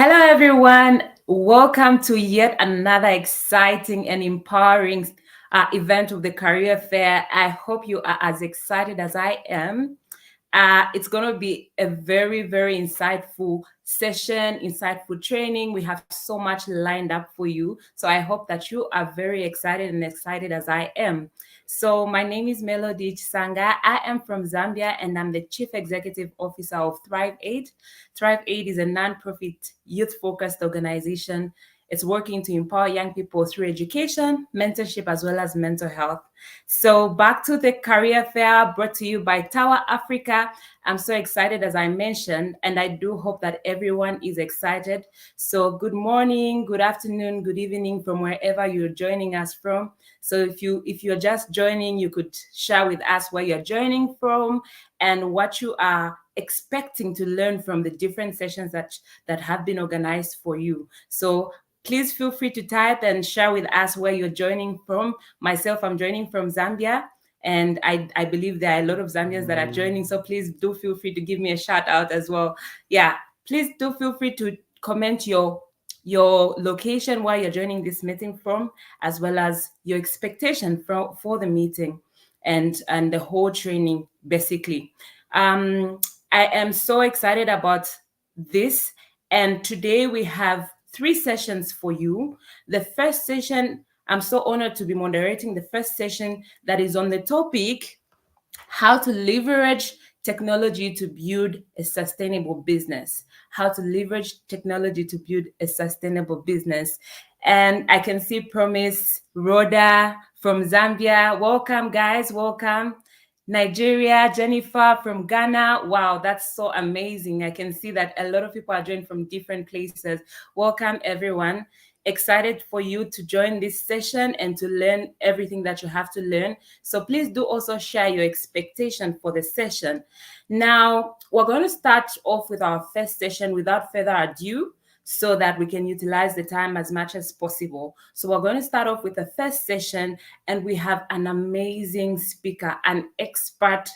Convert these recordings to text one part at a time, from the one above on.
Hello, everyone. Welcome to yet another exciting and empowering event of the Career Fair. I hope you are as excited as I am. It's going to be a very, very insightful session, insightful training. We have so much lined up for you. So I hope that you are very excited and excited as I am. So my name is Melody Chisanga. I am from Zambia and I'm the Chief Executive Officer of Thrive Aid. Thrive Aid is a non-profit youth-focused organization. It's working to empower young people through education, mentorship, as well as mental health. So back to the career fair brought to you by Tower Africa. I'm so excited, as I mentioned, and I do hope that everyone is excited. So good morning, good afternoon, good evening from wherever you're joining us from. So if you're just joining, you could share with us where you're joining from and what you are expecting to learn from the different sessions that have been organized for you. So please feel free to type and share with us where you're joining from. Myself, I'm joining from Zambia, and I believe there are a lot of Zambians that are joining. So please do feel free to give me a shout out as well. Yeah, please do feel free to comment your location where you're joining this meeting from, as well as your expectation for the meeting and the whole training, basically. I am so excited about this, and today we have 3 sessions for you. The first session, I'm so honored to be moderating the first session that is on the topic how to leverage technology to build a sustainable business. How to leverage technology to build a sustainable business. And I can see Promise Rhoda from Zambia. Welcome, guys. Welcome. Nigeria, Jennifer from Ghana. Wow, that's so amazing. I can see that a lot of people are joining from different places. Welcome, everyone. Excited for you to join this session and to learn everything that you have to learn. So please do also share your expectation for the session. Now, we're going to start off with our first session without further ado, so that we can utilize the time as much as possible. So we're going to start off with the first session, and we have an amazing speaker, an expert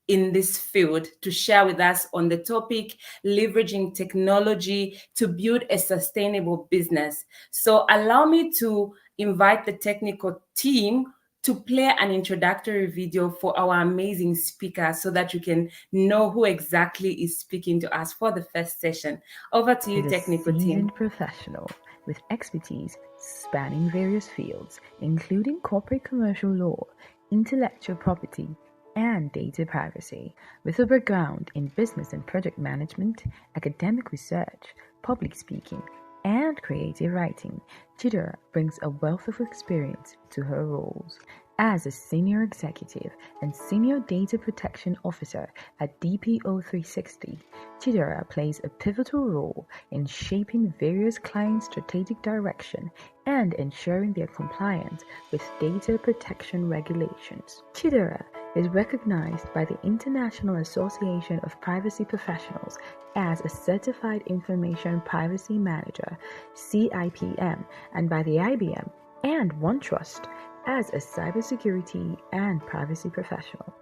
in this field, to share with us on the topic leveraging technology to build a sustainable business. So allow me to invite the technical team to play an introductory video for our amazing speaker so that you can know who exactly is speaking to us for the first session. Over to you, technical team. Seasoned professional with expertise spanning various fields, including corporate commercial law, intellectual property, and data privacy, with a background in business and project management, academic research, public speaking, and creative writing, CHIDERA brings a wealth of experience to her roles. As a senior executive and senior data protection officer at DPO 360, CHIDERA plays a pivotal role in shaping various clients' strategic direction and ensuring their compliance with data protection regulations. CHIDERA is recognized by the International Association of Privacy Professionals as a Certified Information Privacy Manager, CIPM, and by the IBM and OneTrust as a cybersecurity and privacy professional.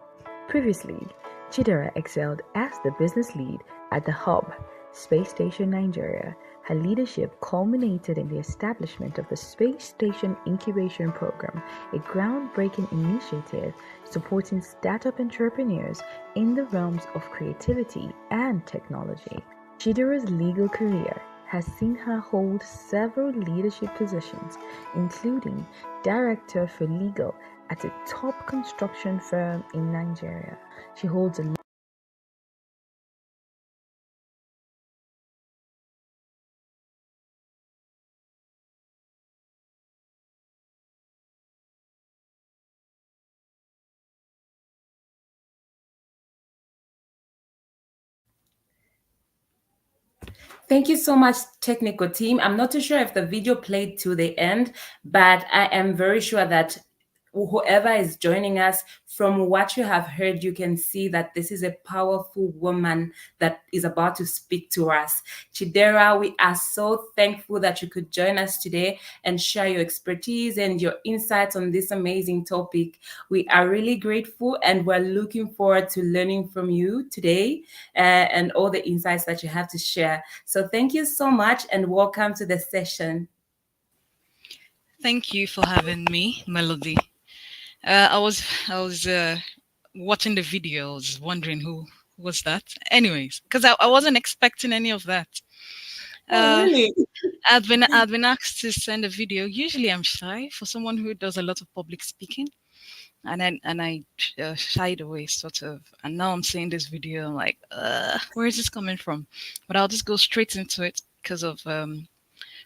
Previously, CHIDERA excelled as the business lead at the Hub, Space Station Nigeria. Her leadership culminated in the establishment of the Space Station Incubation Program, a groundbreaking initiative supporting startup entrepreneurs in the realms of creativity and technology. CHIDERA's legal career has seen her hold several leadership positions, including Director for Legal at a top construction firm in Nigeria. She holds a Thank you so much, technical team. I'm not too sure if the video played to the end, but I am very sure that whoever is joining us, from what you have heard, you can see that this is a powerful woman that is about to speak to us. Chidera, we are so thankful that you could join us today and share your expertise and your insights on this amazing topic. We are really grateful and we're looking forward to learning from you today and all the insights that you have to share. So thank you so much and welcome to the session. Thank you for having me, Melody. I was watching the video. I was wondering who was that. Anyways, because I wasn't expecting any of that. Oh, Uh, really? I'd been asked to send a video. Usually, I'm shy for someone who does a lot of public speaking, and I shied away sort of. And now I'm seeing this video. I'm like, where is this coming from? But I'll just go straight into it because of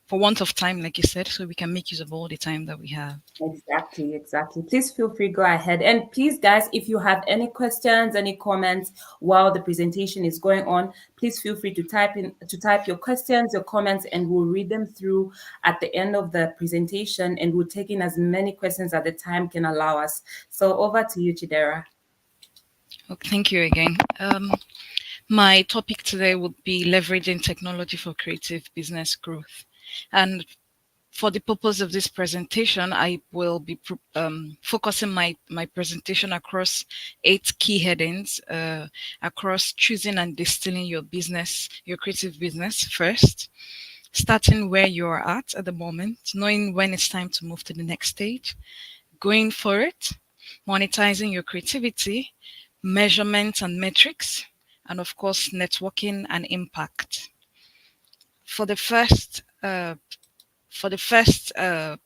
for want of time, like you said, so we can make use of all the time that we have. Exactly, exactly. Please feel free, go ahead. And please, guys, if you have any questions, any comments while the presentation is going on, please feel free to type your questions, your comments, and we'll read them through at the end of the presentation, and we'll take in as many questions as the time can allow us. So over to you, Chidera. Okay, thank you again. My topic today would be leveraging technology for creative business growth. And for the purpose of this presentation, I will be focusing my presentation across 8 key headings, across choosing and distilling your business, your creative business first, starting where you are at the moment, knowing when it's time to move to the next stage, going for it, monetizing your creativity, measurements and metrics, and of course, networking and impact. For the first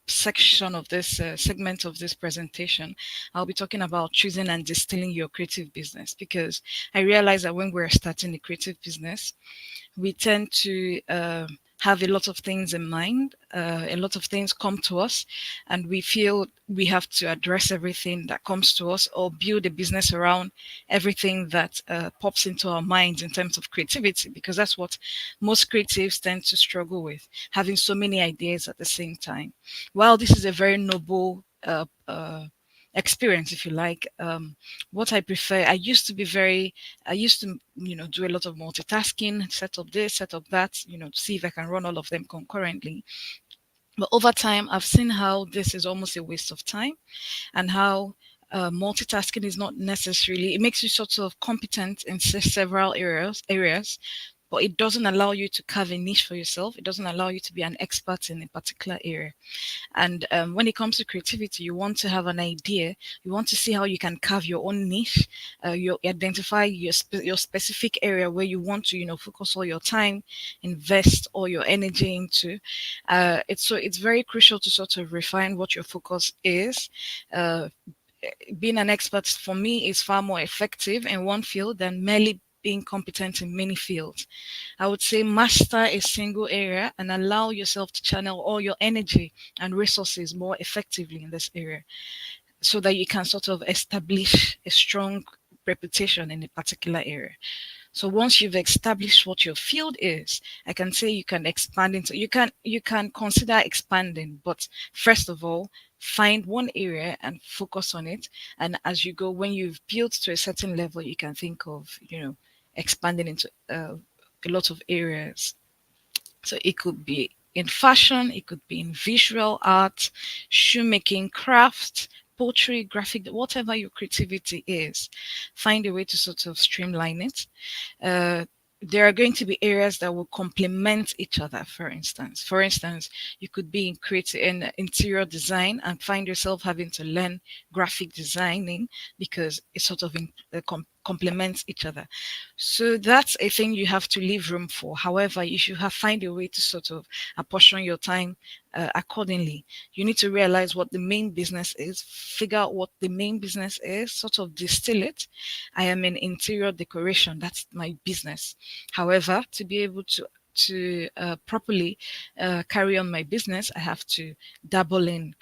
section of this segment of this presentation, I'll be talking about choosing and distilling your creative business, because I realize that when we're starting a creative business, we tend to have a lot of things in mind. A lot of things come to us, and we feel we have to address everything that comes to us or build a business around everything that pops into our minds in terms of creativity, because that's what most creatives tend to struggle with, having so many ideas at the same time. While this is a very noble experience, if you like, what I prefer, I used to, do a lot of multitasking, set up this, set up that, to see if I can run all of them concurrently. But over time, I've seen how this is almost a waste of time, and how multitasking is not necessarily, it makes you sort of competent in several areas, but it doesn't allow you to carve a niche for yourself. It doesn't allow you to be an expert in a particular area. And when it comes to creativity, you want to have an idea. You want to see how you can carve your own niche. You identify your specific area where you want to, focus all your time, invest all your energy into. It's very crucial to sort of refine what your focus is. Being an expert for me is far more effective in one field than merely being competent in many fields. I would say master a single area and allow yourself to channel all your energy and resources more effectively in this area, so that you can sort of establish a strong reputation in a particular area. So once you've established what your field is, I can say you can expand into, you can consider expanding, but first of all, find one area and focus on it. And as you go, when you've built to a certain level, you can think of, expanding into a lot of areas. So it could be in fashion, it could be in visual art, shoemaking, craft, poetry, graphic, whatever your creativity is. Find a way to sort of streamline it. uh, there are going to be areas that will complement each other. For instance, you could be in interior design and find yourself having to learn graphic designing, because it sort of complements each other. So that's a thing you have to leave room for. However, you should find a way to sort of apportion your time accordingly. You need to realize what the main business is, figure out what the main business is, sort of distill it. I am in interior decoration. That's my business. However, to be able to properly carry on my business, I have to dabble in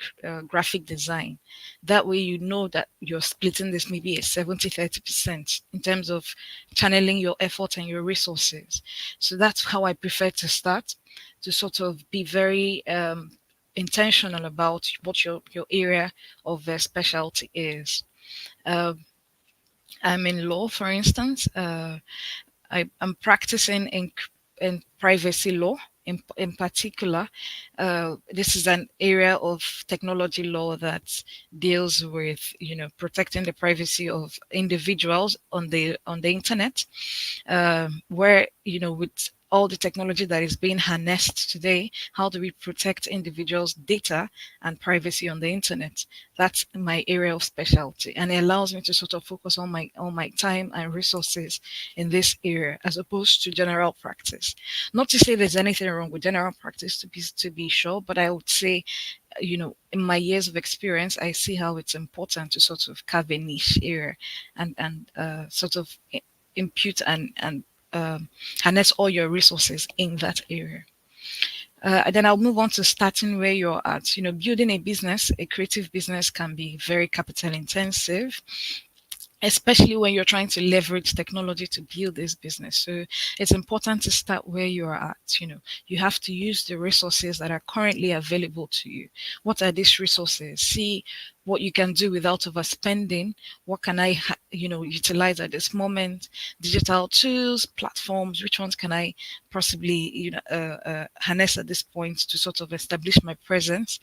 graphic design. That way, you know that you're splitting this maybe a 70-30% in terms of channeling your effort and your resources. So that's how I prefer to start, to sort of be very intentional about what your area of specialty is. Uh, I'm in law, for instance. I'm practicing in privacy law. In particular, this is an area of technology law that deals with protecting the privacy of individuals on the internet, where with all the technology that is being harnessed today, how do we protect individuals' data and privacy on the internet? That's my area of specialty, and it allows me to sort of focus on my time and resources in this area as opposed to general practice. Not to say there's anything wrong with general practice, to be sure, but I would say, in my years of experience, I see how it's important to sort of carve a niche area and sort of impute and harness all your resources in that area. And then I'll move on to starting where you're at. Building a business, a creative business, can be very capital intensive, especially when you're trying to leverage technology to build this business. So it's important to start where you are at. You have to use the resources that are currently available to you. What are these resources? See what you can do without overspending. What can I, utilize at this moment? Digital tools, platforms. Which ones can I possibly, harness at this point to sort of establish my presence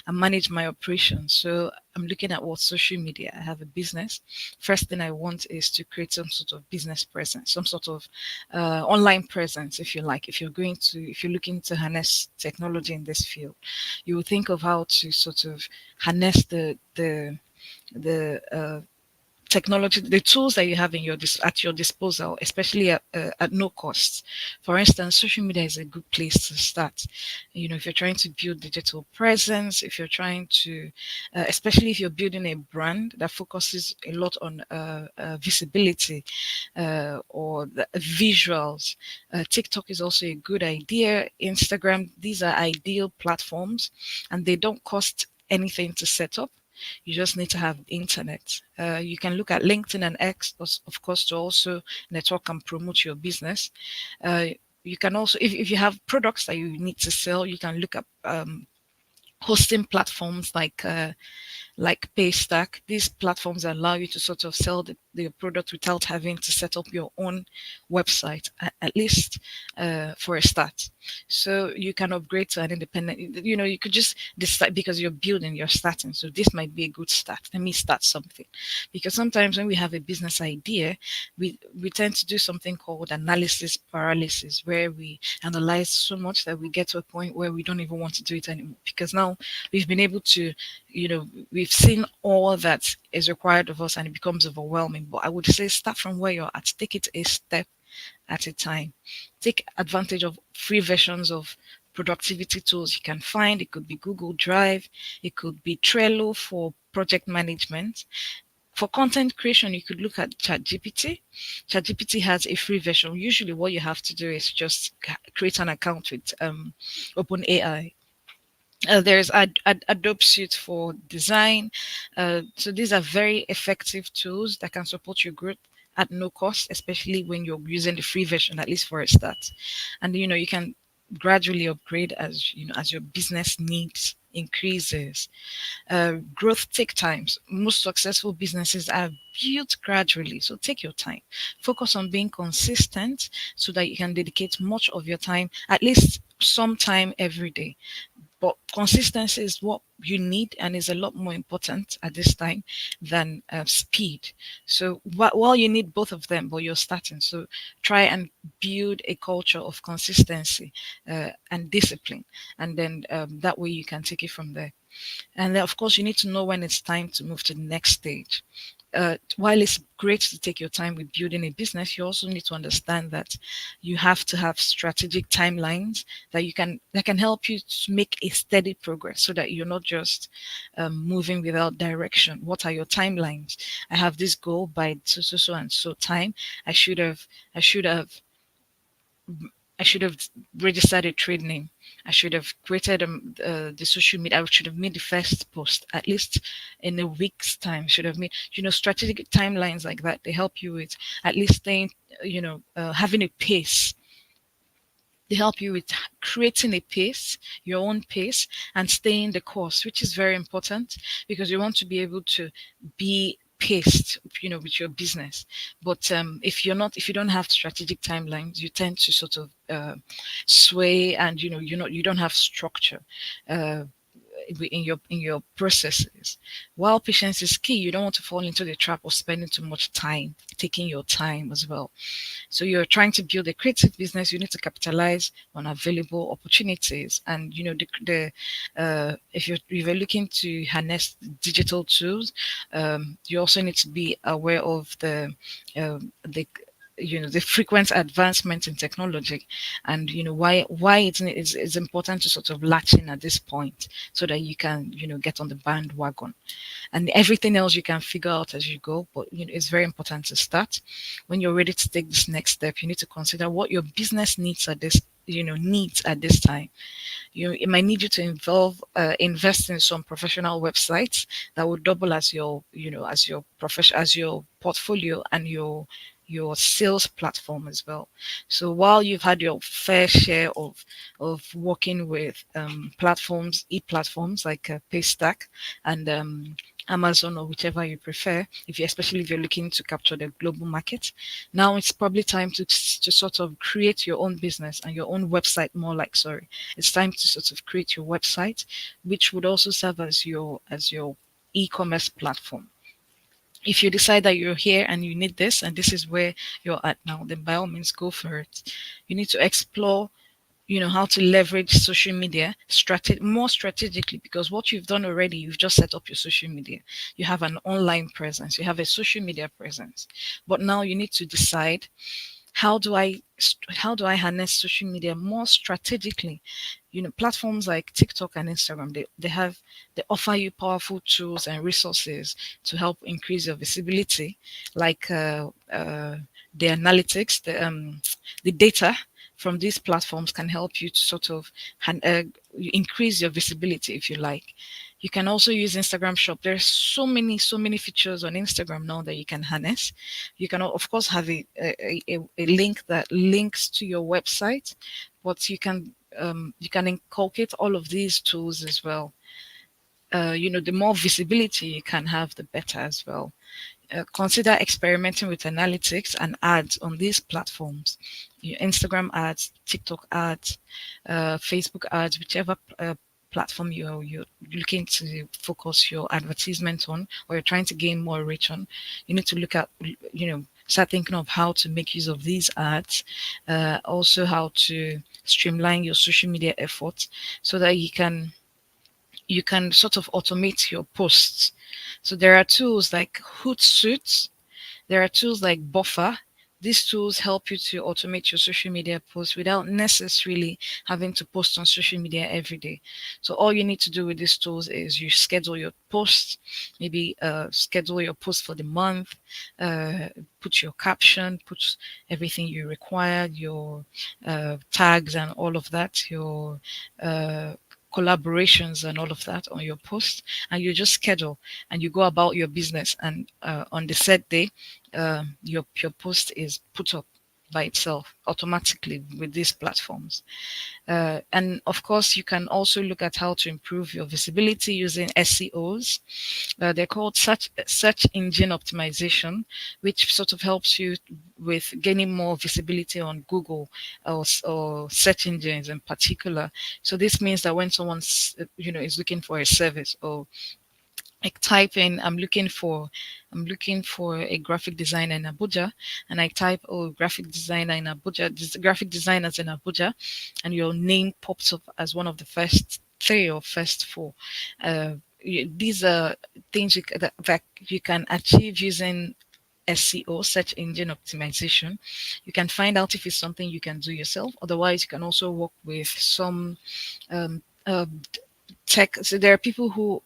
and manage my operations? So I'm looking at what social media. I have a business. First thing I want is to create some sort of business presence, some sort of online presence, if you like. If you're looking to harness technology in this field, you will think of how to sort of harness the technology, the tools that you have at your disposal, especially at no cost. For instance, social media is a good place to start. If you're trying to build digital presence, if you're trying to, especially if you're building a brand that focuses a lot on visibility or the visuals, TikTok is also a good idea. Instagram, these are ideal platforms, and they don't cost anything to set up. You just need to have internet. You can look at LinkedIn and X, of course, to also network and promote your business. You can also, if you have products that you need to sell, you can look at hosting platforms like Paystack. These platforms allow you to sort of sell the product without having to set up your own website, at least for a start. So you can upgrade to an independent, you could just decide, because you're starting. So this might be a good start. Let me start something. Because sometimes when we have a business idea, we tend to do something called analysis paralysis, where we analyze so much that we get to a point where we don't even want to do it anymore. Because now we've been able to, we've seen all that is required of us, and it becomes overwhelming. But I would say start from where you're at. Take it a step at a time. Take advantage of free versions of productivity tools you can find. It could be Google Drive. It could be Trello for project management. For content creation, you could look at ChatGPT. ChatGPT has a free version. Usually what you have to do is just create an account with OpenAI. There's Adobe Suite for design. So these are very effective tools that can support your growth at no cost, especially when you're using the free version, at least for a start. And you can gradually upgrade as your business needs increases. Growth take times. Most successful businesses are built gradually. So take your time. Focus on being consistent so that you can dedicate much of your time, at least some time every day. But consistency is what you need, and is a lot more important at this time than speed. So while you need both of them, but you're starting, so try and build a culture of consistency and discipline, and then that way you can take it from there. And then, of course, you need to know when it's time to move to the next stage. While it's great to take your time with building a business, you also need to understand that you have to have strategic timelines that can help you to make a steady progress, so that you're not just moving without direction. What are your timelines? I have this goal by so and so time. I should have I should have I should have registered a trade name. I should have created the social media. I should have made the first post at least in a week's time. Should have made, strategic timelines like that. They help you with at least staying, having a pace They help you with creating a pace, your own pace, and staying the course, which is very important because you want to be able to be paced, with your business. But if you don't have strategic timelines, you tend to sort of sway, and you don't have structure. Uh, in your processes. While patience is key, you don't want to fall into the trap of spending too much time, taking your time as well. So you're trying to build a creative business, you need to capitalize on available opportunities. And if you're looking to harness digital tools, you also need to be aware of the frequent advancement in technology, and why it's important to sort of latch in at this point so that you can get on the bandwagon. And everything else you can figure out as you go, but it's very important to start. When you're ready to take this next step, you need to consider what your business needs at this time. It might need you to invest in some professional websites that will double as your profession, as your portfolio, and your sales platform as well. So while you've had your fair share of working with e-platforms like Paystack and Amazon, or whichever you prefer, especially if you're looking to capture the global market, now it's probably time to sort of create your own business and your own website. It's time to sort of create your website, which would also serve as your e-commerce platform. If you decide that you're here and you need this, and this is where you're at now, then by all means go for it. You need to explore how to leverage social media more strategically, because what you've done already, you've just set up your social media. You have an online presence, you have a social media presence, but now you need to decide, how do I harness social media more strategically? Platforms like TikTok and Instagram, they offer you powerful tools and resources to help increase your visibility, like the analytics, the data from these platforms can help you to sort of increase your visibility, if you like. You can also use Instagram Shop. There's so many features on Instagram now that you can harness. You can, of course, have a link that links to your website, but you can inculcate all of these tools as well. The more visibility you can have, the better as well. Consider experimenting with analytics and ads on these platforms. Your Instagram ads, TikTok ads, Facebook ads, whichever platform you're looking to focus your advertisement on, or you're trying to gain more reach on. You need to look at, start thinking of how to make use of these ads, also how to streamline your social media efforts so that you can sort of automate your posts. So there are tools like Hootsuite, there are tools like Buffer. These tools help you to automate your social media posts without necessarily having to post on social media every day. So all you need to do with these tools is you schedule your posts, maybe schedule your post for the month, put your caption, put everything you require, your tags and all of that, your collaborations and all of that on your post, and you just schedule and you go about your business, and on the set day, your post is put up by itself automatically with these platforms. And of course, you can also look at how to improve your visibility using SEOs. They're called search engine optimization, which sort of helps you with gaining more visibility on Google, or search engines in particular. So this means that when someone is looking for a service, or like type in, I'm looking for a graphic designer in Abuja, and I type, oh, graphic designer in Abuja, this graphic designers in Abuja, and your name pops up as one of the first three or first four. These are things that you can achieve using SEO, search engine optimization. You can find out if it's something you can do yourself. Otherwise, you can also work with some um, uh, tech. So there are people who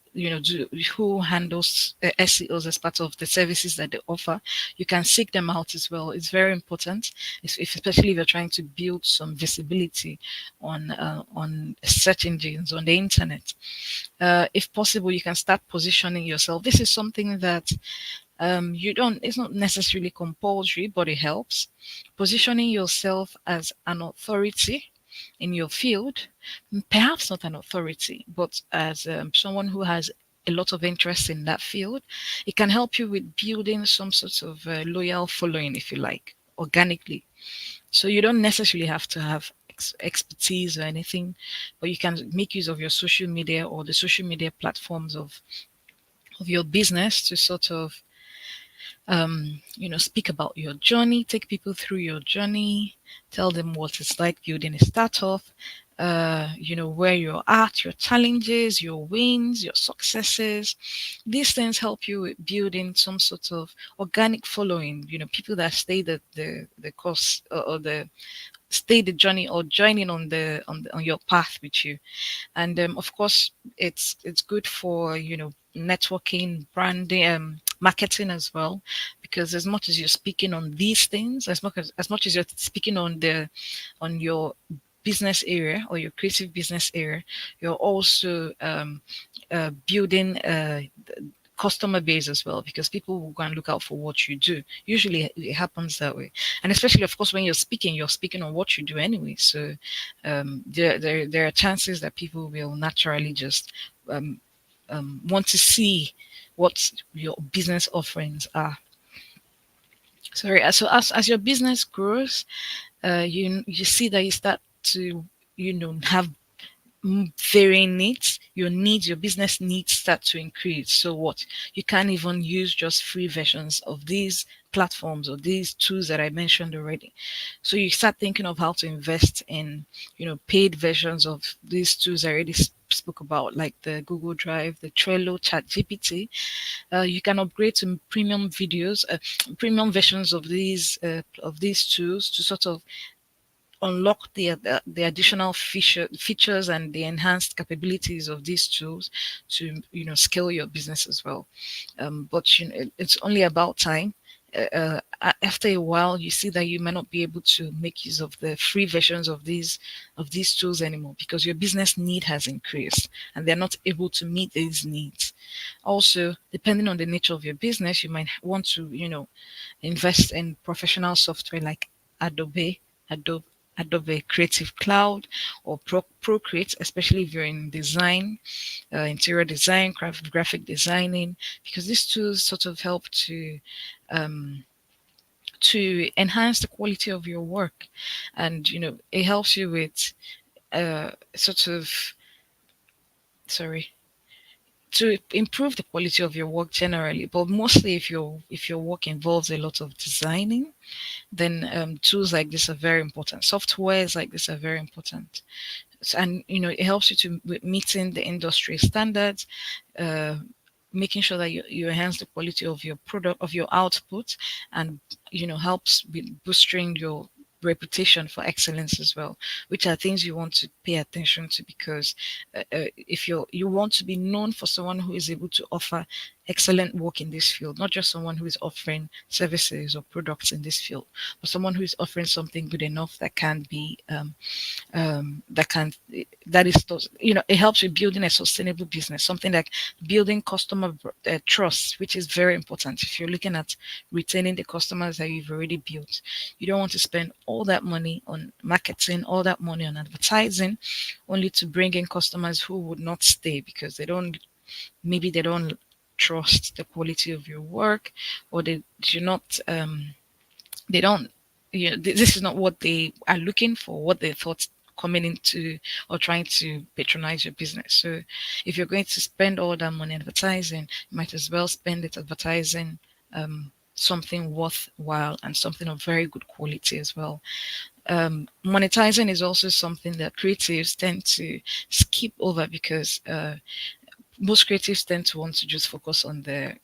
handles SEOs as part of the services that they offer. You can seek them out as well. It's very important, especially if you're trying to build some visibility on search engines on the internet. If possible, you can start positioning yourself. This is something that it's not necessarily compulsory, but it helps. Positioning yourself as an authority in your field, perhaps not an authority, but as someone who has a lot of interest in that field, it can help you with building some sort of loyal following, if you like, organically. So you don't necessarily have to have expertise or anything, but you can make use of your social media or the social media platforms of your business to sort of speak about your journey, take people through your journey, tell them what it's like building a startup, where you're at, your challenges, your wins, your successes. These things help you with building some sort of organic following, people that stay the course, or the stay the journey, or joining on your path with you. And of course, it's good for networking, branding, marketing as well, because as much as you're speaking on these things, as much as you're speaking on your business area or your creative business area, you're also building customer base as well, because people will go and look out for what you do. Usually it happens that way. And especially, of course, when you're speaking on what you do anyway. So there are chances that people will naturally just um, want to see what your business offerings are. Sorry. So as your business grows, you see that you start to have varying needs. Your business needs start to increase. So what? You can't even use just free versions of these platforms or these tools that I mentioned already. So you start thinking of how to invest in, paid versions of these tools I already spoke about, like the Google Drive, the Trello, Chat GPT. You can upgrade to premium versions of these tools to sort of unlock the additional features and the enhanced capabilities of these tools to scale your business as well. But it's only about time. After a while, you see that you may not be able to make use of the free versions of these tools anymore, because your business need has increased and they're not able to meet these needs. Also, depending on the nature of your business, you might want to invest in professional software like Adobe, Adobe, Adobe Creative Cloud, or Procreate, especially if you're in design, interior design, graphic designing, because these tools sort of help um, to enhance the quality of your work, and it helps you with sort of sorry to improve the quality of your work generally. But mostly, if your work involves a lot of designing, then tools like this are very important. Softwares like this are very important. And it helps you to with meeting the industry standards, uh, making sure that you enhance the quality of your product, of your output, and helps with boosting your reputation for excellence as well, which are things you want to pay attention to, because if you want to be known for someone who is able to offer excellent work in this field, not just someone who is offering services or products in this field, but someone who is offering something good enough that can be that can that is it helps with building a sustainable business, something like building customer trust, which is very important. If you're looking at retaining the customers that you've already built, you don't want to spend all that money on marketing, all that money on advertising, only to bring in customers who would not stay because they don't trust the quality of your work, or they don't this is not what they are looking for, what they thought coming into or trying to patronize your business. So if you're going to spend all that money advertising, you might as well spend it advertising something worthwhile and something of very good quality as well. Monetizing is also something that creatives tend to skip over, because most creatives tend to want to just focus on the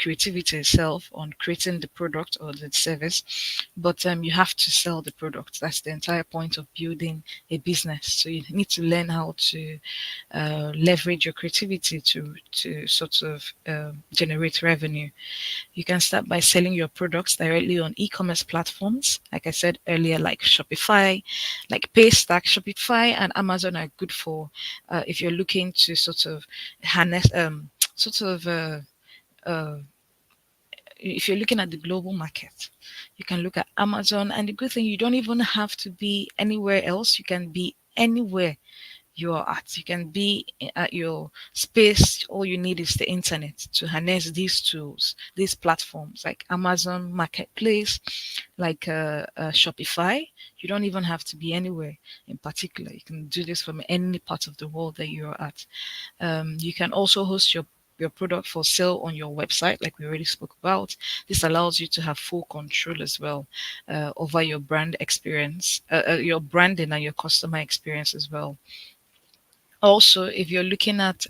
creativity itself, on creating the product or the service. But you have to sell the product. That's the entire point of building a business. So you need to learn how to leverage your creativity to sort of generate revenue. You can start by selling your products directly on e-commerce platforms, like I said earlier, like Shopify, like Paystack. Shopify and Amazon are good for if you're looking to sort of harness, sort of if you're looking at the global market, you can look at Amazon. And the good thing, you don't even have to be anywhere else. You can be anywhere you're at. You can be at your space. All you need is the internet to harness these tools, these platforms like Amazon Marketplace, like Shopify. You don't even have to be anywhere in particular. You can do this from any part of the world that you're at. You can also host your product for sale on your website, like we already spoke about. This allows you to have full control as well over your brand experience, your branding and your customer experience as well. Also, if you're looking at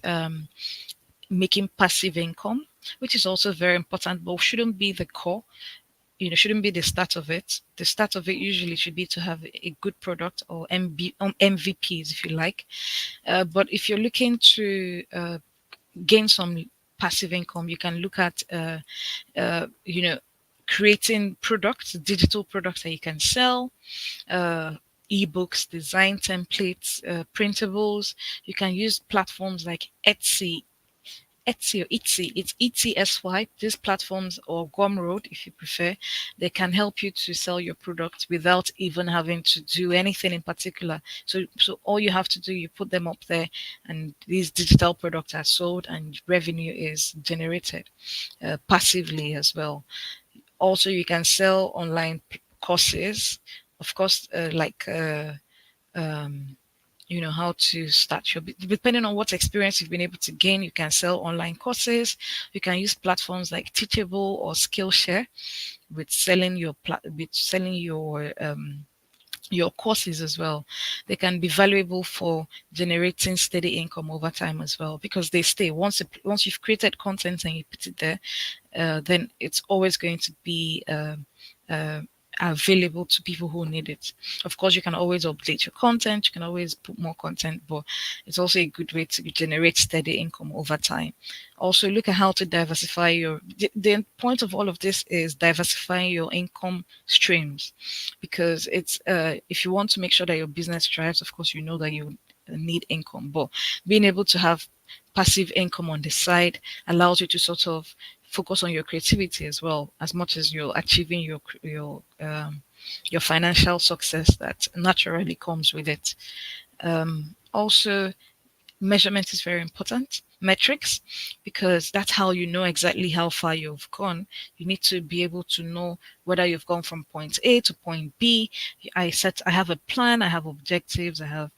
making passive income, which is also very important, but shouldn't be the core, shouldn't be the start of it. The start of it usually should be to have a good product or MVPs, if you like. But if you're looking to gain some passive income, you can look at, uh, you know, creating products, digital products that you can sell, uh, ebooks, design templates, printables. You can use platforms like Etsy or Etsy. It's ETSY. These platforms, or Gumroad, if you prefer, they can help you to sell your product without even having to do anything in particular. So all you have to do, you put them up there, and these digital products are sold, and revenue is generated passively as well. Also, you can sell online courses, of course, um, how to start your depending on what experience you've been able to gain. You can sell online courses. You can use platforms like Teachable or Skillshare with selling your courses as well. They can be valuable for generating steady income over time as well, because they stay. Once you've created content and you put it there, then it's always going to be uh, available to people who need it. Of course, you can always update your content, you can always put more content, but it's also a good way to generate steady income over time. Also, look at how to diversify the point of all of this is diversifying your income streams, because it's if you want to make sure that your business thrives, of course, you know that you need income, but being able to have passive income on the side allows you to sort of focus on your creativity as well, as much as you're achieving your financial success that naturally comes with it. Also, measurement is very important. Metrics, because that's how you know exactly how far you've gone. You need to be able to know whether you've gone from point A to point B. I have a plan, I have objectives, I have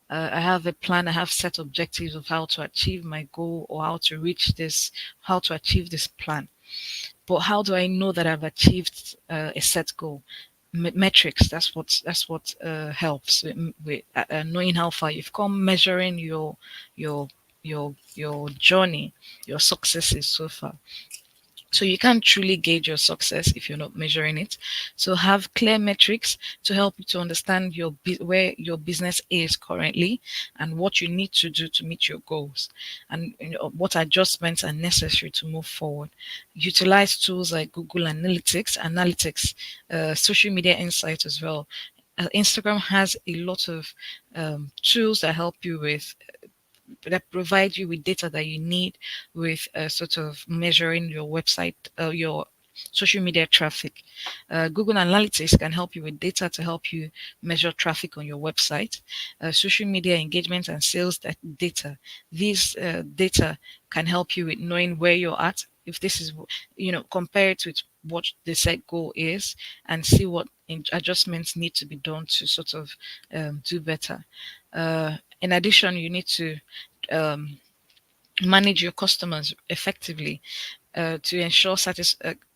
I have a plan, I have set objectives of how to achieve my goal, or how to achieve this plan. But how do I know that I've achieved a set goal? Metrics. That's what helps with knowing how far you've come, measuring your your journey, your successes so far. So you can't truly gauge your success if you're not measuring it. So have clear metrics to help you to understand where your business is currently, and what you need to do to meet your goals, and what adjustments are necessary to move forward. Utilize tools like Google Analytics, social media insights as well. Instagram has a lot of tools that help you that provide you with data that you need with sort of measuring your website, your social media traffic. Google Analytics can help you with data to help you measure traffic on your website. Social media engagement and sales data. These data can help you with knowing where you're at. If this is, compare it with what the set goal is, and see what adjustments need to be done to sort of do better. In addition, you need to um, manage your customers effectively to ensure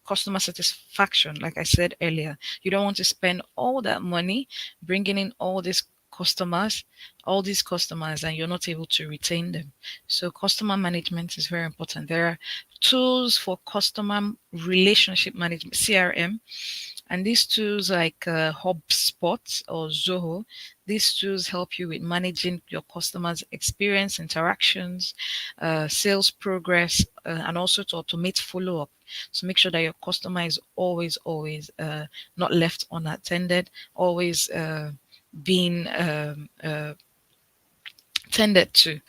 customer satisfaction. Like I said earlier, you don't want to spend all that money bringing in all these customers, and you're not able to retain them. So customer management is very important. There are tools for customer relationship management, CRM, and these tools like HubSpot or Zoho. These tools help you with managing your customers' experience, interactions, sales progress, and also to automate follow-up. So make sure that your customer is always not left unattended, always being tended to.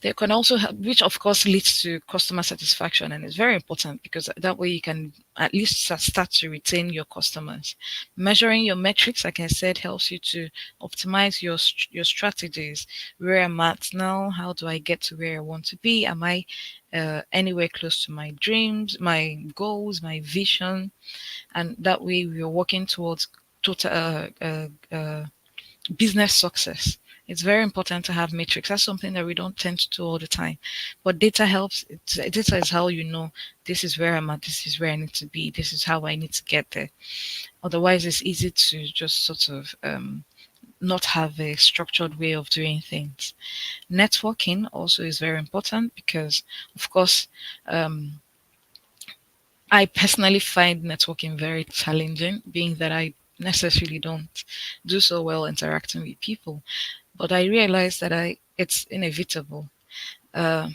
They can also help, which of course leads to customer satisfaction, and it's very important because that way you can at least start to retain your customers. Measuring your metrics, like I said, helps you to optimize your strategies. Where I'm at now, how do I get to where I want to be? Am I anywhere close to my dreams, my goals, my vision? And that way we are working towards total business success. It's very important to have metrics. That's something that we don't tend to do all the time. But data helps. Data is how you know this is where I'm at, this is where I need to be, this is how I need to get there. Otherwise, it's easy to just sort of not have a structured way of doing things. Networking also is very important because, of course, um, I personally find networking very challenging, being that I necessarily don't do so well interacting with people. But I realize that it's inevitable. Uh,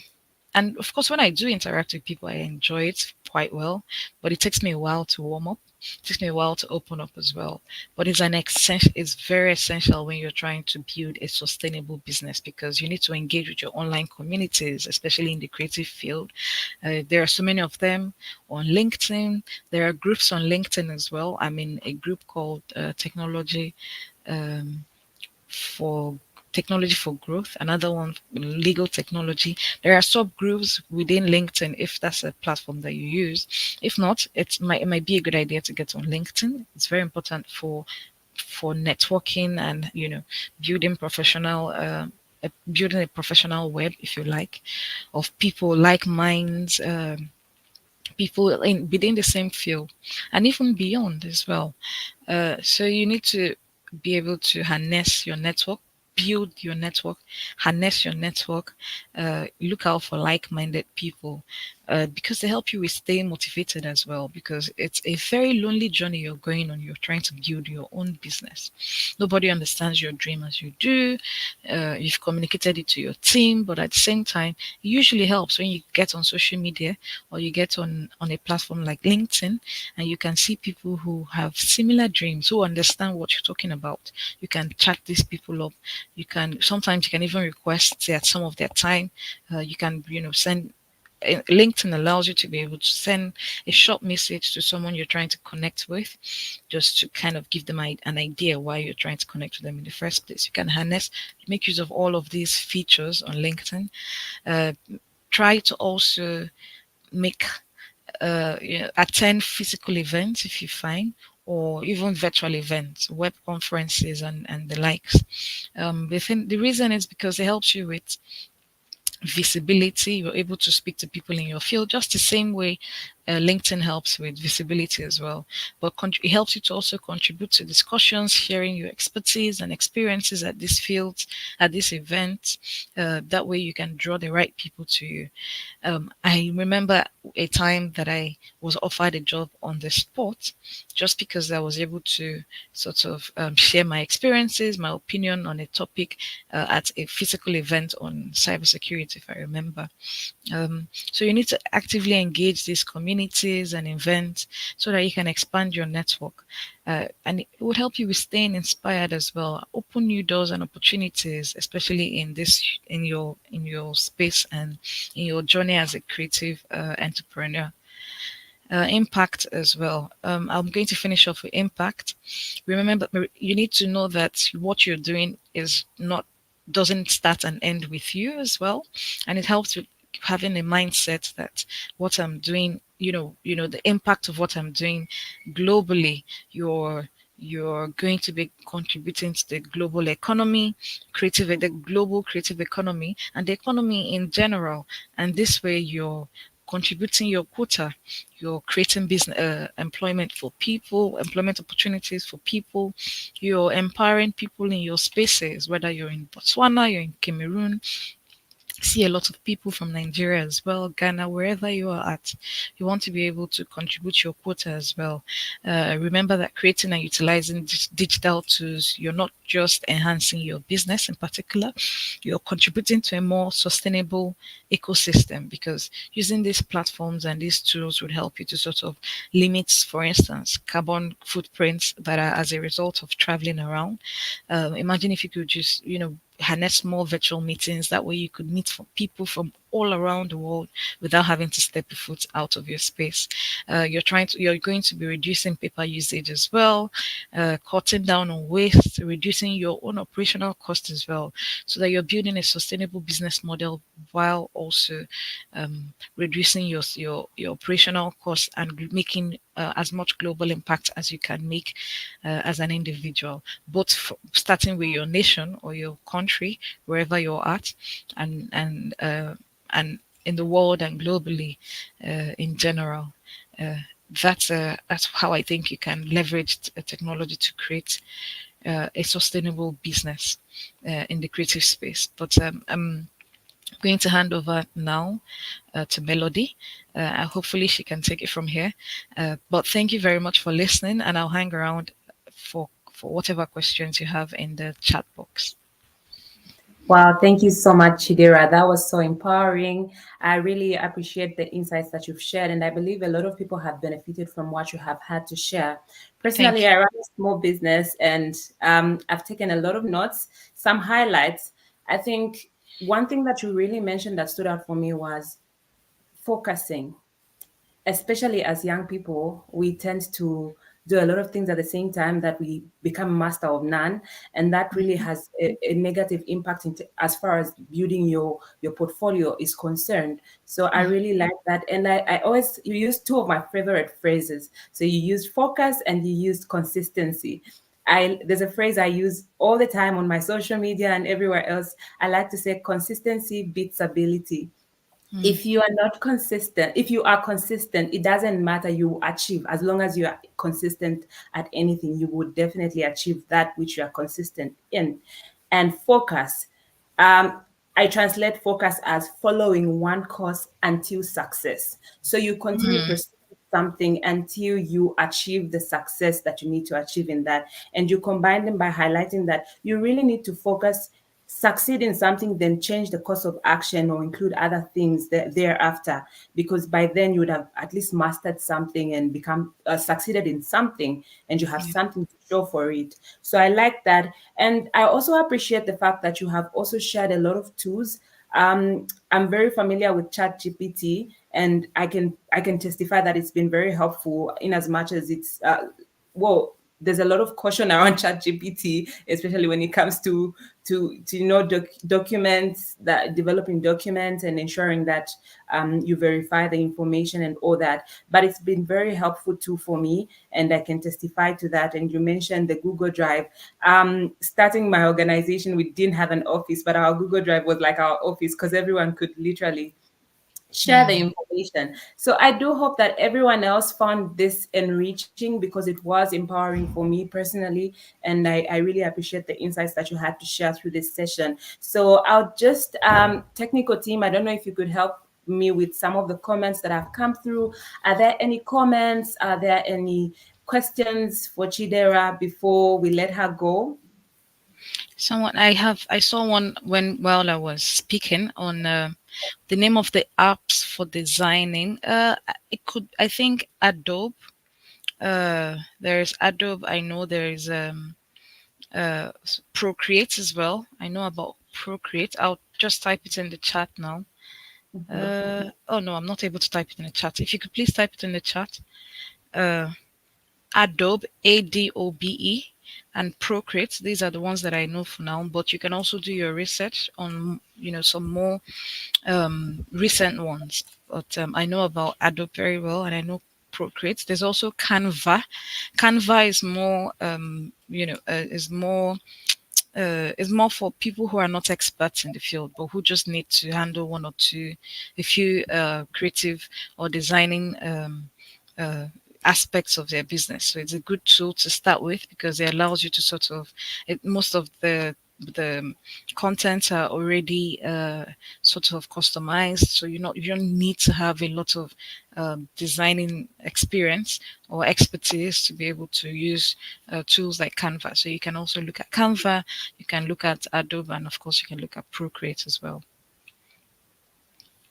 and of course, when I do interact with people, I enjoy it quite well. But it takes me a while to warm up. It takes me a while to open up as well. But it's an essential. It's very essential when you're trying to build a sustainable business because you need to engage with your online communities, especially in the creative field. There are so many of them on LinkedIn. There are groups on LinkedIn as well. I'm in a group called Technology. Um, for Technology for Growth, another one Legal Technology. There are subgroups within LinkedIn if that's a platform that you use. If not, it might be a good idea to get on LinkedIn. It's very important for networking and building professional building a professional web, if you like, of people like minds, people in within the same field, and even beyond as well. So you need to be able to harness your network, build your network, harness your network, look out for like-minded people because they help you with staying motivated as well. Because it's a very lonely journey you're going on. You're trying to build your own business. Nobody understands your dream as you do. You've communicated it to your team, but at the same time, it usually helps when you get on social media or you get on a platform like LinkedIn and you can see people who have similar dreams, who understand what you're talking about. You can chat these people up. You can sometimes you can even request at some of their time. You can send. LinkedIn allows you to be able to send a short message to someone you're trying to connect with, just to kind of give them an idea why you're trying to connect with them in the first place. You can harness, make use of all of these features on LinkedIn. Uh, Try to also make attend physical events if you find, or even virtual events, web conferences, and the likes. The reason is because it helps you with visibility. You're able to speak to people in your field just the same way LinkedIn helps with visibility as well. But it helps you to also contribute to discussions, sharing your expertise and experiences at this field, at this event. That way you can draw the right people to you. I remember a time that I was offered a job on the spot just because I was able to sort of share my experiences, my opinion on a topic at a physical event on cybersecurity, if I remember. So you need to actively engage these communities and events so that you can expand your network. And it would help you with staying inspired as well, open new doors and opportunities, especially in your space and in your journey as a creative entrepreneur. Impact as well. I'm going to finish off with impact. Remember, you need to know that what you're doing is not doesn't start and end with you as well, and it helps with having a mindset that what I'm doing, the impact of what I'm doing globally. You're going to be contributing to the global economy, the global creative economy, and the economy in general. And this way, you're contributing your quota. You're creating business, employment for people, employment opportunities for people. You're empowering people in your spaces, whether you're in Botswana, you're in Cameroon, see a lot of people from Nigeria as well, Ghana, wherever you are at. You want to be able to contribute your quota as well. Remember that creating and utilizing digital tools, you're not just enhancing your business in particular, you're contributing to a more sustainable ecosystem because using these platforms and these tools would help you to sort of limit, for instance, carbon footprints that are as a result of traveling around. Imagine if you could just, harness more virtual meetings. That way you could meet people from all around the world without having to step your foot out of your space. You're going to be reducing paper usage as well, cutting down on waste, reducing your own operational cost as well, so that you're building a sustainable business model while also reducing your operational costs and making as much global impact as you can make as an individual, both starting with your nation or your country, wherever you're at, and in the world and globally in general. Uh, that's how I think you can leverage technology to create a sustainable business in the creative space. But I'm going to hand over now to Melody. Hopefully, she can take it from here. But thank you very much for listening, and I'll hang around for whatever questions you have in the chat box. Wow, thank you so much, Chidera. That was so empowering. I really appreciate the insights that you've shared, and I believe a lot of people have benefited from what you have had to share. Thank Personally, you. I run a small business, and I've taken a lot of notes, some highlights. I think one thing that you really mentioned that stood out for me was focusing. Especially as young people, we tend to do a lot of things at the same time that we become master of none, and that really has a negative impact as far as building your portfolio is concerned. So I really like that, and I always you use two of my favorite phrases. So you used focus and you used consistency. There's a phrase I use all the time on my social media and everywhere else. I like to say consistency beats ability. If you are not consistent, if you are consistent, it doesn't matter, you achieve. As long as you are consistent at anything, you would definitely achieve that which you are consistent in. And focus, I translate focus as following one course until success. So you continue pursuing something until you achieve the success that you need to achieve in that. And you combine them by highlighting that you really need to focus, succeed in something, then change the course of action or include other things thereafter, because by then you would have at least mastered something and become succeeded in something, and you have Yeah. something to show for it. So I like that, and I also appreciate the fact that you have also shared a lot of tools. I'm very familiar with ChatGPT, and I can testify that it's been very helpful in as much as it's well, there's a lot of caution around ChatGPT, especially when it comes to documents, that developing documents and ensuring that you verify the information and all that. But it's been very helpful too for me, and I can testify to that. And you mentioned the Google Drive. Starting my organization, we didn't have an office, but our Google Drive was like our office because everyone could literally share the information. So I do hope that everyone else found this enriching, because it was empowering for me personally. And I really appreciate the insights that you had to share through this session. So I'll just, technical team, I don't know if you could help me with some of the comments that have come through. Are there any comments? Are there any questions for Chidera before we let her go? I saw one while I was speaking on the name of the apps for designing. I think Adobe. There's Adobe. I know there is Procreate as well. I know about Procreate. I'll just type it in the chat now. Oh no, I'm not able to type it in the chat. If you could please type it in the chat. Uh, Adobe, Adobe, and Procreate. These are the ones that I know for now. But you can also do your research on, some more recent ones. But I know about Adobe very well, and I know Procreate. There's also Canva. Canva is more, is more for people who are not experts in the field, but who just need to handle a few creative or designing uh, aspects of their business. So it's a good tool to start with because it allows you to most of the contents are already sort of customized, so you don't need to have a lot of designing experience or expertise to be able to use tools like Canva. So you can also look at Canva, you can look at Adobe, and of course you can look at Procreate as well.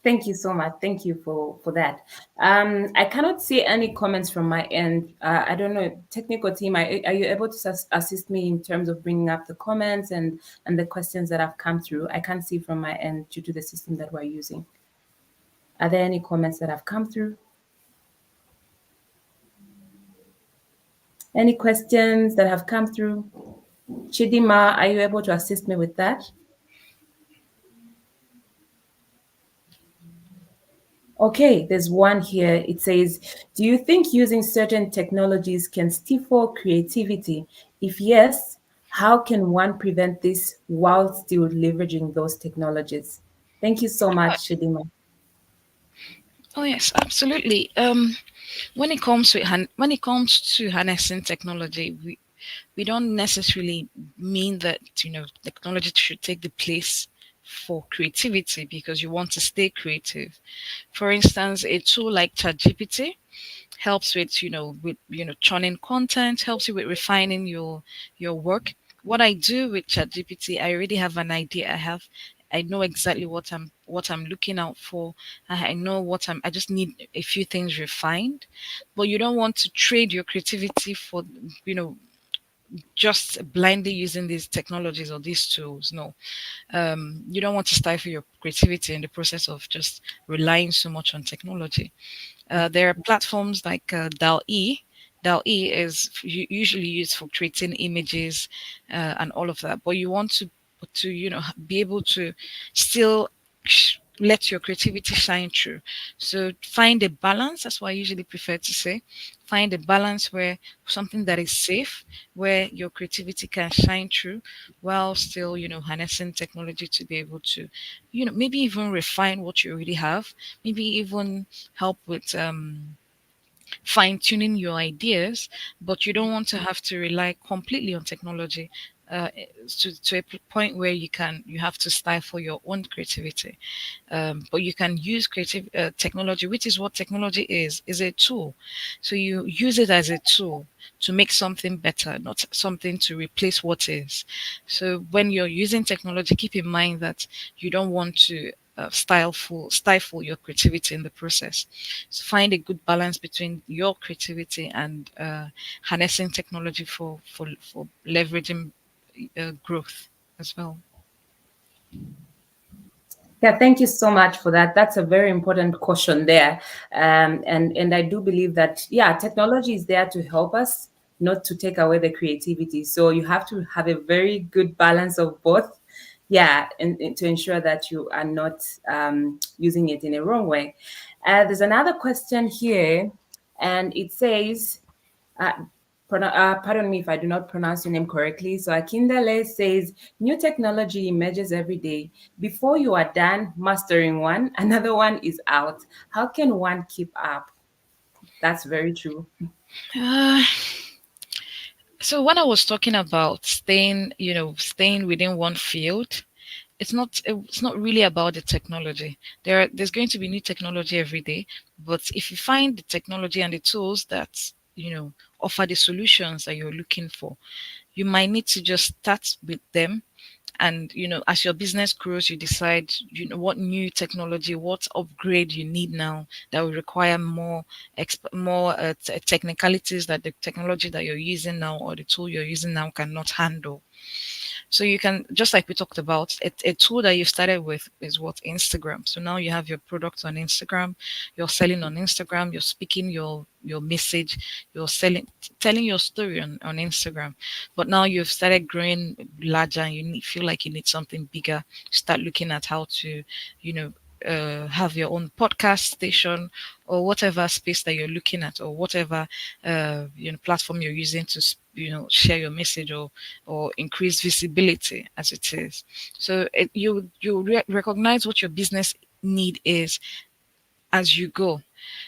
Thank you so much. Thank you for that. I cannot see any comments from my end. I don't know, technical team. Are you able to assist me in terms of bringing up the comments and the questions that have come through? I can't see from my end due to the system that we're using. Are there any comments that have come through? Any questions that have come through? Chidima, are you able to assist me with that? Okay, there's one here. It says, do you think using certain technologies can stifle creativity? If yes, how can one prevent this while still leveraging those technologies? Thank you so much, Shidima. Oh yes, absolutely. When it comes to harnessing technology, we don't necessarily mean that technology should take the place for creativity because you want to stay creative. For instance, a tool like ChatGPT helps with churning content, helps you with refining your work. What I do with ChatGPT, I already have an idea. I know exactly what I'm looking out for. I know I just need a few things refined. But you don't want to trade your creativity for you know just blindly using these technologies or these tools. No, you don't want to stifle your creativity in the process of just relying so much on technology. There are platforms like DAL-E. DAL-E is usually used for creating images and all of that. But you want to be able to still let your creativity shine through. So find a balance. That's what I usually prefer to say. Find a balance where something that is safe, where your creativity can shine through, while still harnessing technology to be able to maybe even refine what you already have, maybe even help with fine tuning your ideas, but you don't want to have to rely completely on technology to a point where you have to stifle your own creativity. But you can use creative technology, which is what technology is a tool. So you use it as a tool to make something better, not something to replace what is. So when you're using technology, keep in mind that you don't want to stifle your creativity in the process. So find a good balance between your creativity and harnessing technology for leveraging growth as well. Yeah, thank you so much for that. That's a very important caution there. And I do believe that, yeah, technology is there to help us, not to take away the creativity. So you have to have a very good balance of both. Yeah, and to ensure that you are not using it in a wrong way. There's another question here, and it says, uh, pardon me if I do not pronounce your name correctly. So Akindale says, new technology emerges every day. Before you are done mastering one, another one is out. How can one keep up? That's very true. Uh, so when I was talking about staying within one field, it's not really about the technology. There's going to be new technology every day, but if you find the technology and the tools that offer the solutions that you're looking for, you might need to just start with them. And as your business grows, you decide what new technology, what upgrade you need now that will require more technicalities that the technology that you're using now or the tool you're using now cannot handle. So you can, just like we talked about, a tool that you started with is what Instagram. So now you have your product on Instagram, you're selling on Instagram, you're speaking your message, you're telling your story on Instagram. But now you've started growing larger and feel like you need something bigger. Start looking at how to, you know, have your own podcast station or whatever space that you're looking at or whatever platform you're using to share your message or increase visibility as it is. So you recognize what your business need is as you go.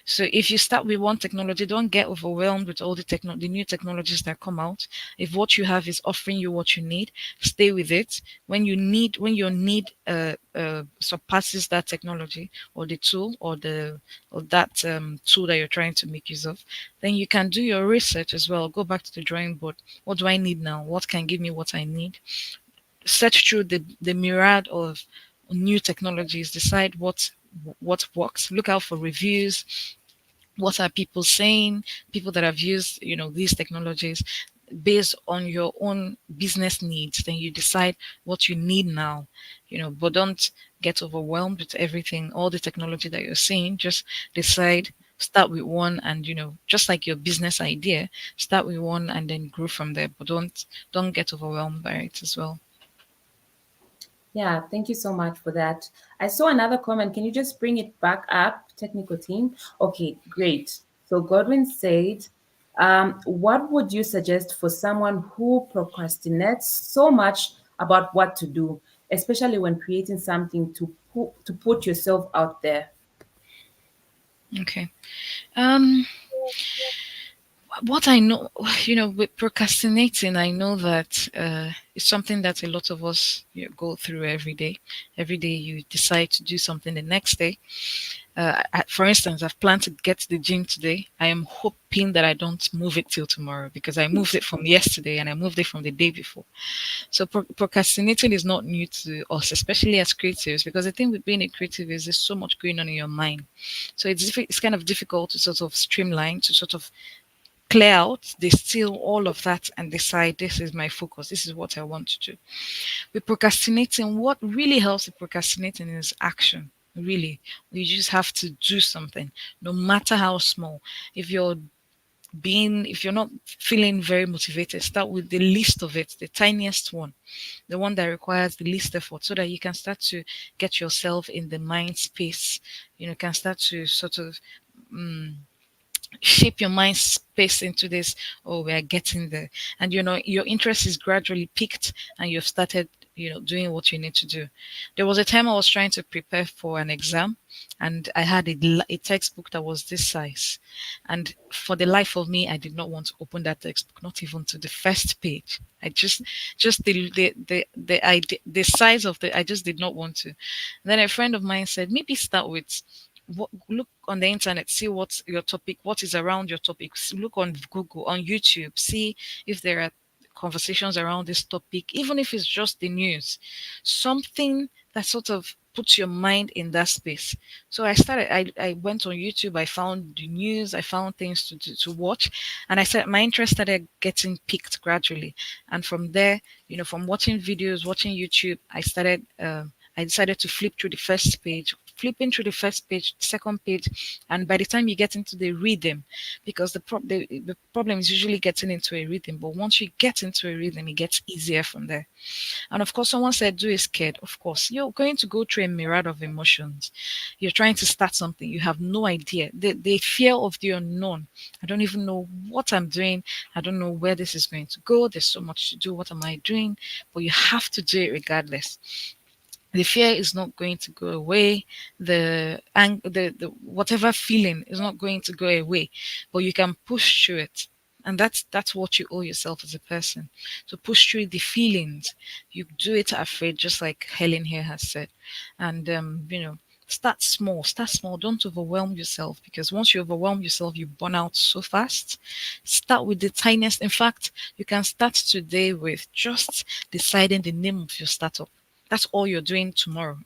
So if you start with one technology, don't get overwhelmed with all the new technologies that come out. If what you have is offering you what you need, stay with it. When your need surpasses that technology or the tool or that tool that you're trying to make use of, then you can do your research as well. Go back to the drawing board. What do I need now? What can give me what I need? Search through the myriad of new technologies. Decide what what works. Look out for reviews. What are people saying? People that have used, these technologies, based on your own business needs. Then you decide what you need now, but don't get overwhelmed with everything, all the technology that you're seeing. Just decide, start with one, and just like your business idea, start with one and then grow from there. But don't get overwhelmed by it as well. Yeah, thank you so much for that. I saw another comment. Can you just bring it back up, technical team? Okay, great. So Godwin said, what would you suggest for someone who procrastinates so much about what to do, especially when creating something to put yourself out there? Okay. Um, what I know, with procrastinating, I know that it's something that a lot of us go through every day. Every day you decide to do something the next day. For instance, I've planned to get to the gym today. I am hoping that I don't move it till tomorrow because I moved it from yesterday and I moved it from the day before. So procrastinating is not new to us, especially as creatives, because the thing with being a creative is there's so much going on in your mind. So it's kind of difficult to sort of streamline, to sort of clear out, distill all of that and decide this is my focus. This is what I want to do. With procrastinating, what really helps with procrastinating is action. Really, you just have to do something, no matter how small. If you're if you're not feeling very motivated, start with the least of it, the tiniest one, the one that requires the least effort, so that you can start to get yourself in the mind space. Can start to sort of um, shape your mind space into this. Oh, we are getting there. And your interest is gradually piqued and you've started doing what you need to do. There was a time I was trying to prepare for an exam and I had a textbook that was this size, and for the life of me I did not want to open that textbook, not even to the first page. I just the size of the, I just did not want to. And then a friend of mine said, maybe start with look on the internet, see what's your topic, what is around your topic. Look on Google, on YouTube, see if there are conversations around this topic, even if it's just the news, something that sort of puts your mind in that space. So I went on YouTube, I found the news, I found things to watch, and I said my interest started getting picked gradually. And from there, from watching videos, watching YouTube, I decided to flip through the first page, flipping through the first page, second page, and by the time you get into the rhythm, because the problem is usually getting into a rhythm, but once you get into a rhythm, it gets easier from there. And of course, someone said, do is scared. Of course, you're going to go through a myriad of emotions. You're trying to start something, you have no idea. The fear of the unknown. I don't even know what I'm doing. I don't know where this is going to go. There's so much to do. What am I doing? But you have to do it regardless. The fear is not going to go away. The whatever feeling is not going to go away, but you can push through it. And that's what you owe yourself as a person. So push through the feelings. You do it afraid, just like Helen here has said. And start small. Start small. Don't overwhelm yourself, because once you overwhelm yourself, you burn out so fast. Start with the tiniest. In fact, you can start today with just deciding the name of your startup. That's all you're doing tomorrow.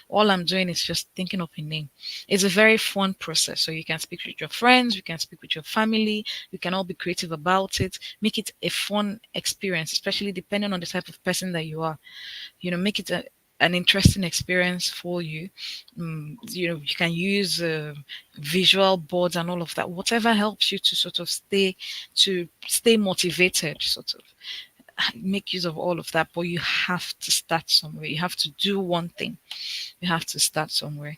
All I'm doing is just thinking of a name. It's a very fun process. So you can speak with your friends, you can speak with your family, you can all be creative about it. Make it a fun experience, especially depending on the type of person that you are. Make it an interesting experience for you. You can use visual boards and all of that. Whatever helps you to sort of stay motivated, sort of make use of all of that. But you have to start somewhere. You have to do one thing. You have to start somewhere.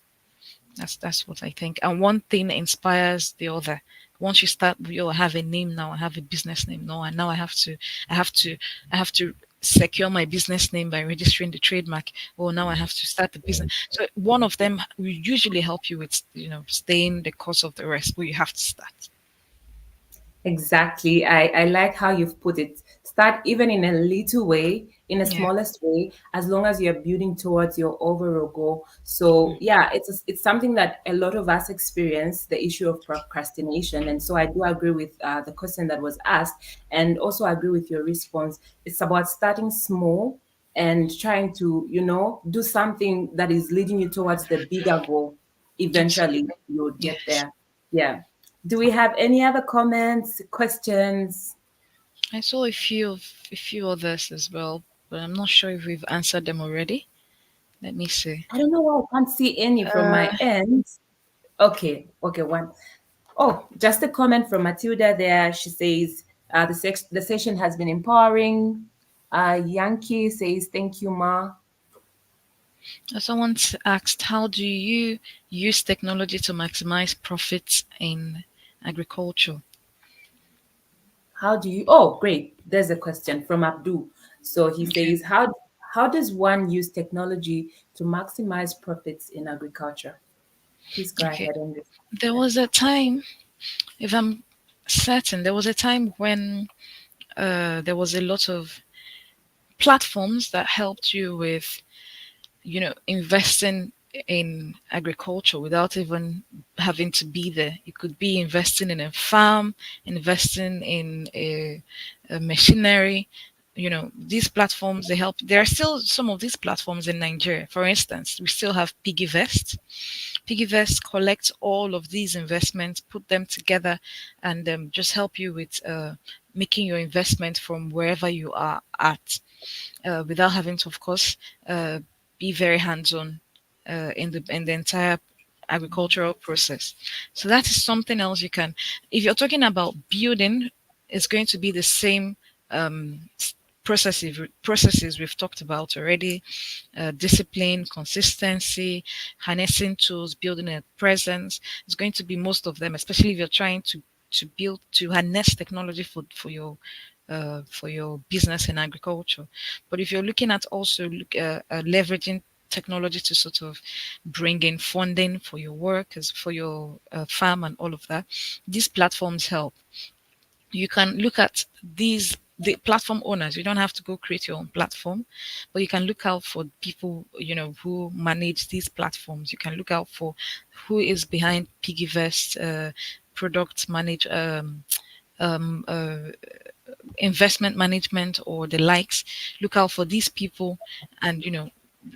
That's what I think. And one thing inspires the other. Once you start, you have a name now. I have a business name now, and now I have to, I have to secure my business name by registering the trademark. Oh, now I have to start the business. So one of them will usually help you with staying the course of the rest, but you have to start. Exactly. I like how you've put it. Start even in a little way, in a Yeah. smallest way, as long as you're building towards your overall goal. So yeah, it's something that a lot of us experience, the issue of procrastination. And so I do agree with the question that was asked, and also agree with your response. It's about starting small, and trying to, do something that is leading you towards the bigger goal. Eventually, Absolutely. you would get Yes. there. Yeah. Do we have any other comments, questions? I saw a few others as well, but I'm not sure if we've answered them already. Let me see. I don't know why I can't see any from my Uh, end. Okay, one. Oh, just a comment from Matilda there. She says the session has been empowering. Yankee says thank you, Ma. someone asked, how do you use technology to maximize profits in agriculture? How do you? Oh, great. There's a question from Abdul. So he Okay. says, how does one use technology to maximize profits in agriculture? Please go Okay. ahead and respond to There that. was a time, if I'm certain, there was a time when there was a lot of platforms that helped you with, investing in agriculture without even having to be there. You could be investing in a farm, investing in a machinery. These platforms, they help. There are still some of these platforms in Nigeria. For instance, we still have PiggyVest. PiggyVest collects all of these investments, put them together, and just help you with making your investment from wherever you are at, without having to, of course, uh, be very hands-on in the entire agricultural process. So that is something else you can. If you're talking about building, it's going to be the same processes we've talked about already: discipline, consistency, harnessing tools, building a presence. It's going to be most of them, especially if you're trying to harness technology for your business in agriculture. But if you're looking at also leveraging technology to sort of bring in funding for your work, as for your farm and all of that, these platforms help. You can look at the platform owners. You don't have to go create your own platform, but you can look out for people, who manage these platforms. You can look out for who is behind PiggyVest, product manage um, uh, investment management or the likes. Look out for these people, and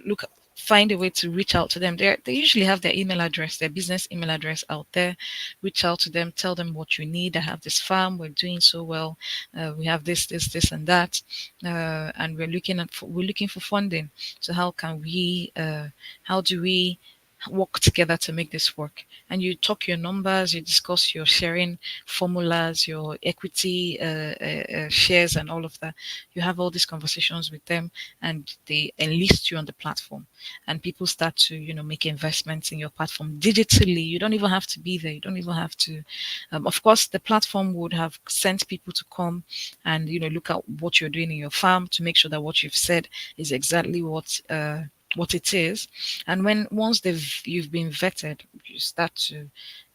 look find a way to reach out to them. They usually have their email address, their business email address out there. Reach out to them, tell them what you need. I have this farm, we're doing so well, we have this and that, and we're looking for funding. So how do we work together to make this work? And you talk your numbers, you discuss your sharing formulas, your equity shares, and all of that. You have all these conversations with them, and they enlist you on the platform. And people start to, make investments in your platform digitally. You don't even have to be there. You don't even have to. Of course, the platform would have sent people to come and, look at what you're doing in your farm to make sure that what you've said is exactly what it is. And once you've been vetted, you start to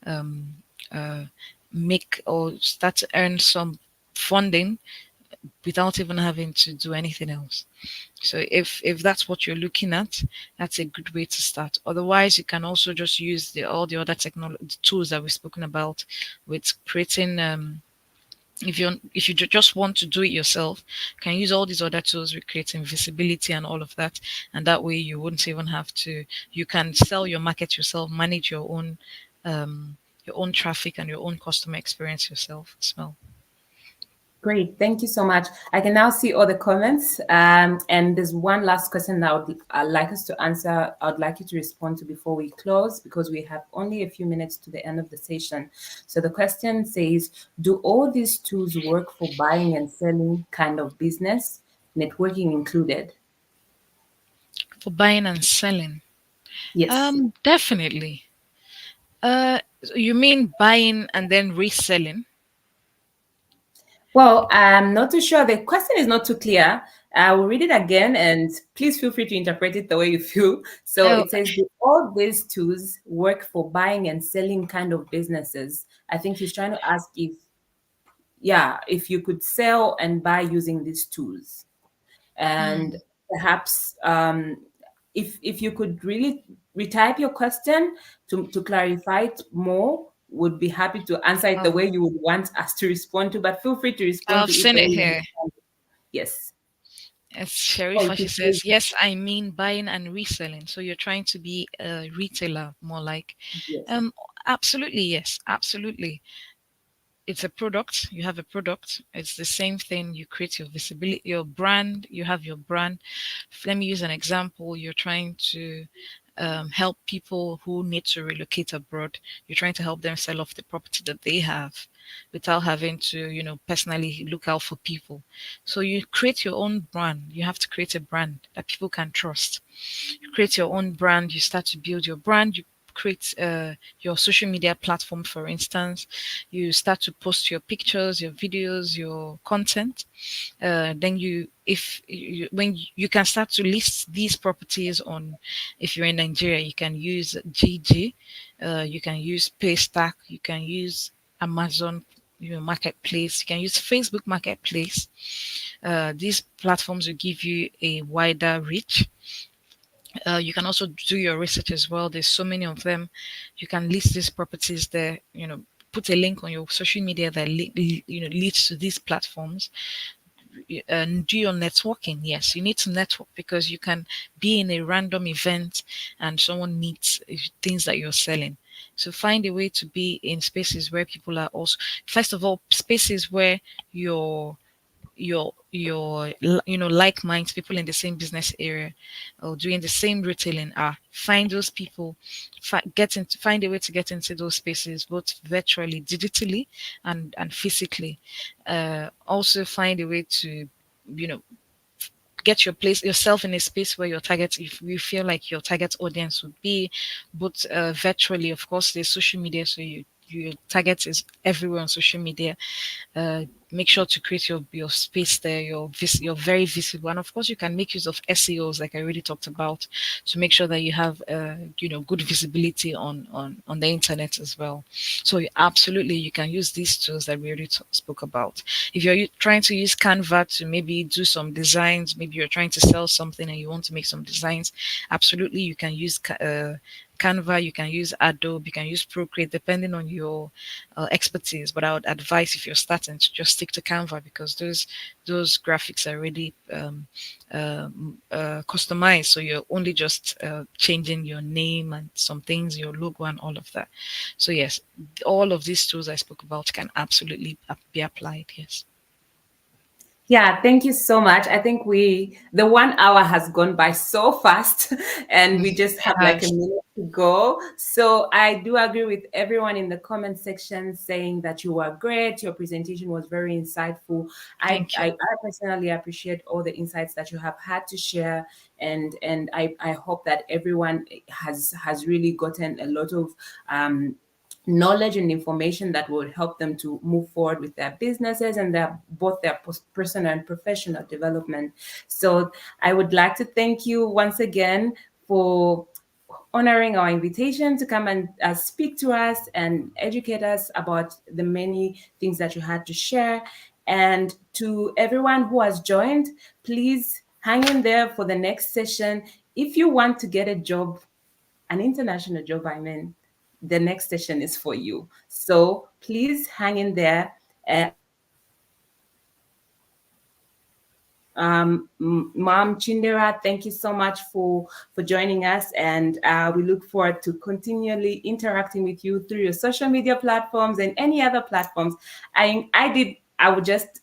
um, uh, make or start to earn some funding without even having to do anything else. So if that's what you're looking at, that's a good way to start. Otherwise, you can also just use all the other technology tools that we've spoken about with creating. If you just want to do it yourself, you can use all these other tools with creating visibility and all of that, and that way you wouldn't even have to. You can sell your market yourself, manage your own traffic and your own customer experience yourself as well. Great, thank you so much. I can now see all the comments, and there's one last question that I'd like us to answer. I'd like you to respond to before we close, because we have only a few minutes to the end of the session. So the question says, do all these tools work for buying and selling kind of business, networking included? For buying and selling, Yes. definitely. You mean buying and then reselling? Well, I'm not too sure. The question is not too clear. I will read it again, and please feel free to interpret it the way you feel. So Oh, it says, do all these tools work for buying and selling kind of businesses? I think he's trying to ask if, yeah, if you could sell and buy using these tools. And mm, perhaps if you could really retype your question to clarify it more, would be happy to answer it the oh, way you would want us to respond to, but feel free to respond I've to it seen the way it you here. understand it. Yes. As Oh, Sharifa, it she is good. says, yes, I mean buying and reselling. So you're trying to be a retailer, more like. Yes. Um, absolutely, yes, absolutely. It's a product. You have a product. It's the same thing. You create your visibility, your brand. You have your brand. Let me use an example. You're trying to help people who need to relocate abroad. You're trying to help them sell off the property that they have without having to, personally look out for people. So you create your own brand. You have to create a brand that people can trust. You create your own brand. You start to build your brand. You create your social media platform, for instance. You start to post your pictures, your videos, your content. Then you if you, when you can start to list these properties on, if you're in Nigeria, you can use GG, you can use Paystack, you can use Amazon, marketplace, you can use Facebook marketplace. These platforms will give you a wider reach. You can also do your research as well. There's so many of them. You can list these properties there. Put a link on your social media that leads to these platforms. And do your networking. Yes, you need to network, because you can be in a random event and someone needs things that you're selling. So find a way to be in spaces where people are also, first of all, spaces where your like minds, people in the same business area or doing the same retailing are. Find those people, find a way to get into those spaces, both virtually, digitally, and physically. Also find a way to, you know get yourself in a space where your target, if you feel like your target audience would be, but virtually, of course, there's social media, so your target is everywhere on social media. Make sure to create your space there. You're very visible, and of course, you can make use of SEOs, like I already talked about, to make sure that you have good visibility on the internet as well. So absolutely, you can use these tools that we already spoke about. If you're trying to use Canva to maybe do some designs, maybe you're trying to sell something and you want to make some designs, absolutely, you can use Canva, you can use Adobe, you can use Procreate, depending on your expertise. But I would advise, if you're starting, to just stick to Canva, because those graphics are already customized. So you're only just changing your name and some things, your logo and all of that. So yes, all of these tools I spoke about can absolutely be applied. Yes. Yeah, thank you so much. I think the 1 hour has gone by so fast and we just have like a Has. minute to go. So I do agree with everyone in the comment section saying that you were great. Your presentation was very insightful. I, Thank I, you. I personally appreciate all the insights that you have had to share. And I hope that everyone has really gotten a lot of knowledge and information that will help them to move forward with their businesses and both their personal and professional development. So I would like to thank you once again for honoring our invitation to come and speak to us and educate us about the many things that you had to share. And to everyone who has joined, please hang in there for the next session. If you want to get a job, an international job, I mean, the next session is for you. So please hang in there. Mom Chindera, thank you so much for joining us, and we look forward to continually interacting with you through your social media platforms and any other platforms. I would just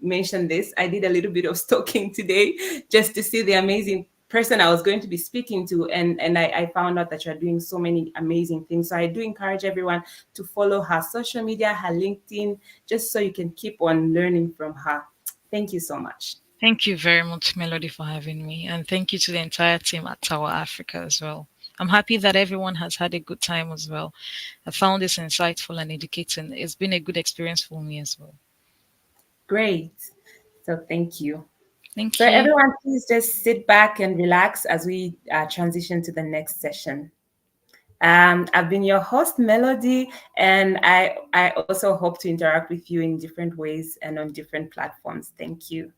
mention this. I did a little bit of stalking today just to see the amazing person I was going to be speaking to, and I found out that you're doing so many amazing things. So I do encourage everyone to follow her social media, her LinkedIn, just so you can keep on learning from her. Thank you so much. Thank you very much, Melody, for having me. And thank you to the entire team at Tower Africa as well. I'm happy that everyone has had a good time as well. I found this insightful and educating. It's been a good experience for me as well. Great. So thank you. So Thank you. everyone, please just sit back and relax as we transition to the next session. I've been your host, Melody, and I also hope to interact with you in different ways and on different platforms. Thank you.